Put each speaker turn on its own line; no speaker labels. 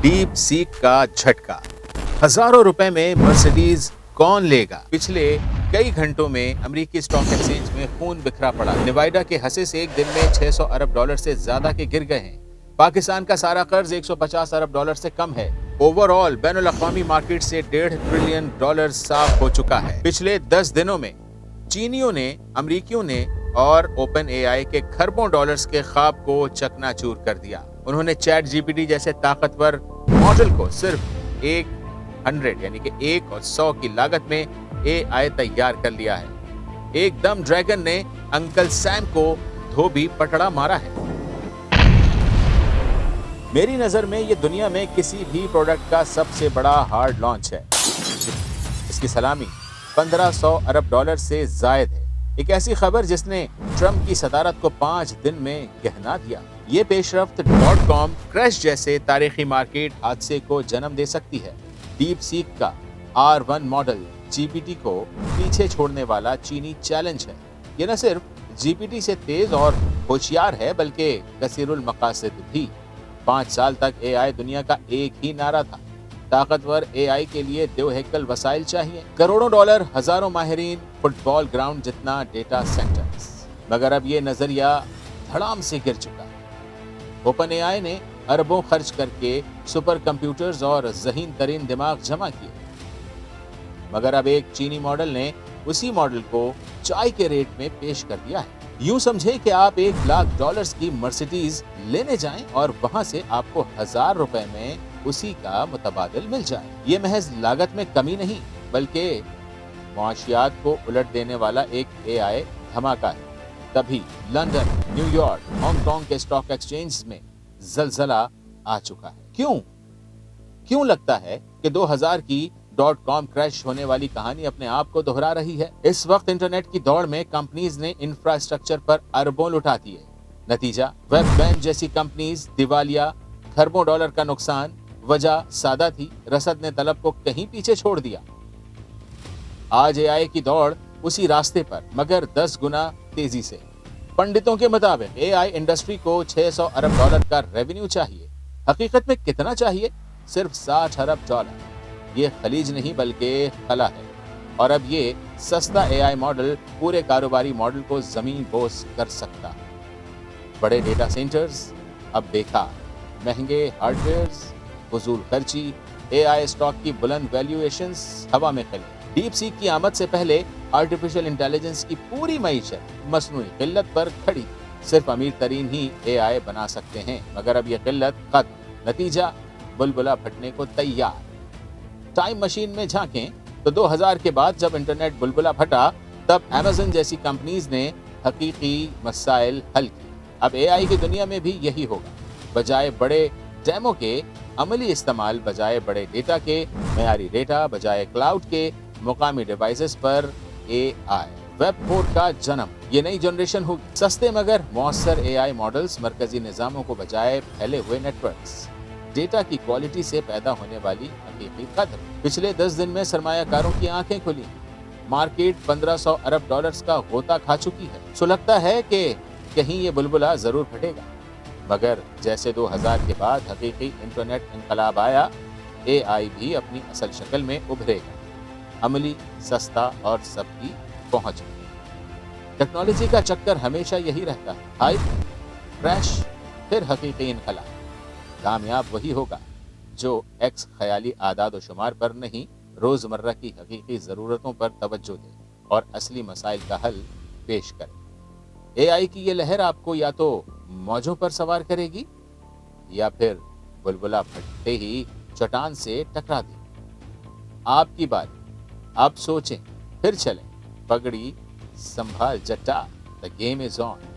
Deep seek का झटका, हजारों रुपए में मर्सिडीज कौन लेगा? पिछले कई घंटों में अमेरिकी स्टॉक एक्सचेंज में खून बिखरा पड़ा। नेवाडा के हसे से एक दिन में 600 अरब डॉलर से ज्यादा के गिर गए हैं। पाकिस्तान का सारा कर्ज 150 अरब डॉलर से कम है। ओवरऑल बैनुल अक़वामी मार्केट से $1.5 ट्रिलियन साफ हो चुका है। पिछले 10 दिनों में चीनियों ने, अमरीकियों ने और ओपन एआई के खरबों डॉलर्स के ख्वाब को चकनाचूर कर दिया। उन्होंने चैट जीपीटी जैसे ताकतवर मॉडल को सिर्फ 100 यानी कि 1 और 100 की लागत में एआई तैयार कर लिया है। एकदम ड्रैगन ने अंकल सैम को धोबी पटड़ा मारा है। मेरी नजर में ये दुनिया में किसी भी प्रोडक्ट का सबसे बड़ा हार्ड लॉन्च है। इसकी सलामी 1500 अरब डॉलर से जायद है। एक ऐसी खबर जिसने ट्रंप की सदारत को 5 दिन में गहना दिया। ये पेशरफ्त .com क्रैश जैसे तारीखी मार्केट हादसे को जन्म दे सकती है। डीप सीक का R1 मॉडल जीपीटी को पीछे छोड़ने वाला चीनी चैलेंज है। ये न सिर्फ जीपीटी से तेज और होशियार है बल्कि कसीरुल मकासद भी। 5 साल तक एआई दुनिया का एक ही नारा था। ताकतवर एआई के लिए 2 हेक्टल वसाइल चाहिए, करोड़ों डॉलर, हजारों माहिरीन, फुटबॉल ग्राउंड जितना डेटा सेंटर्स। मगर अब ये नजरिया धड़ाम से गिर चुका है। ओपन एआई ने अरबों खर्च करके सुपर कंप्यूटर्स और ज़हीन तरीन दिमाग जमा किए, मगर अब एक चीनी मॉडल ने उसी मॉडल को चाय के रेट में पेश कर दिया है। यूं समझे कि आप $1 लाख की मर्सिडीज लेने जाएं और वहां से आपको 1000 रुपए में उसी का मुतबादिल मिल जाए। ये महज लागत में कमी नहीं बल्कि मुआशियात को उलट देने वाला एक एआई धमाका है। तभी लंदन, न्यूयॉर्क, हांगकांग के स्टॉक एक्सचेंज में जलजला आ चुका है। क्यों लगता है कि 2000 की .com क्रैश होने वाली कहानी अपने आप को दोहरा रही है? इस वक्त इंटरनेट की दौड़ में कंपनीज ने इंफ्रास्ट्रक्चर पर अरबों लुटा दिए। नतीजा, वेब जैसी कंपनीज दिवालिया, खरबों डॉलर का नुकसान। वजह सादा थी, रसद ने तलब को कहीं पीछे छोड़ दिया। आज एआई की दौड़ उसी रास्ते पर, मगर 10 गुना तेजी से। पंडितों के मुताबिक एआई इंडस्ट्री को 600 अरब डॉलर का रेवेन्यू चाहिए। हकीकत में कितना चाहिए? सिर्फ 60 अरब डॉलर। ये खलीज नहीं बल्कि खला है। और अब ये सस्ता एआई मॉडल पूरे कारोबारी मॉडल को जमीन बोस कर सकता है। बड़े डेटा सेंटर्स अब बेकार, महंगे हार्डवेयर्स, फजूल खर्ची, एआई स्टॉक की बुलंद वैल्यूएशंस हवा में खली। डीप सीक की आमद से पहले आर्टिफिशियल इंटेलिजेंस की पूरी मईशत मसनूई किल्लत पर खड़ी थी। सिर्फ अमीर तरीन ही एआई बना सकते हैं, मगर अब यह किल्लत खत्म। नतीजा, बुलबुला फटने को तैयार। टाइम मशीन में झांकें तो 2000 के बाद जब इंटरनेट बुलबुला फटा, तब अमेज़न जैसी कंपनीज ने हकीकी मसाइल हल किए। अब एआई की दुनिया में भी यही होगा। बजाय बड़े डेमो के अमली इस्तेमाल, बजाय बड़े डेटा के मयारी डेटा, बजाय क्लाउड के मुकामी डिवाइसेस पर एआई। वेब 4 का जन्म। ये नई जनरेशन होगी। सस्ते मगर मौसर एआई मॉडल्स, मरकजी निजामों को बजाय फैले हुए नेटवर्क्स, डेटा की क्वालिटी से पैदा होने वाली हकीकी कदर। पिछले 10 दिन में सरमायाकारों की आंखें खुली। मार्केट 1500 अरब डॉलर्स का गोता खा चुकी है। सो लगता है कि कहीं ये बुलबुला जरूर फटेगा, मगर जैसे 2000 के बाद हकीकी इंटरनेट इनकलाब आया, एआई भी अपनी असल शक्ल में उभरेगा। अमली, सस्ता और सबकी पहुंच में। टेक्नोलॉजी का चक्कर हमेशा यही रहता है, हाइप, क्रैश, फिर हकीकी इनकलाब। कामयाब वही होगा जो एक्स ख्याली आदाद व शुमार पर नहीं, रोजमर्रा की हकीकी जरूरतों पर तवज्जो दे और असली मसाइल का हल पेश करे। एआई की ये लहर आपको या तो मौजों पर सवार करेगी या फिर बुलबुला फटते ही चट्टान से टकरा देगी। आपकी बारी। आप सोचें, फिर चलें। पगड़ी संभाल जटा, द गेम इज ऑन।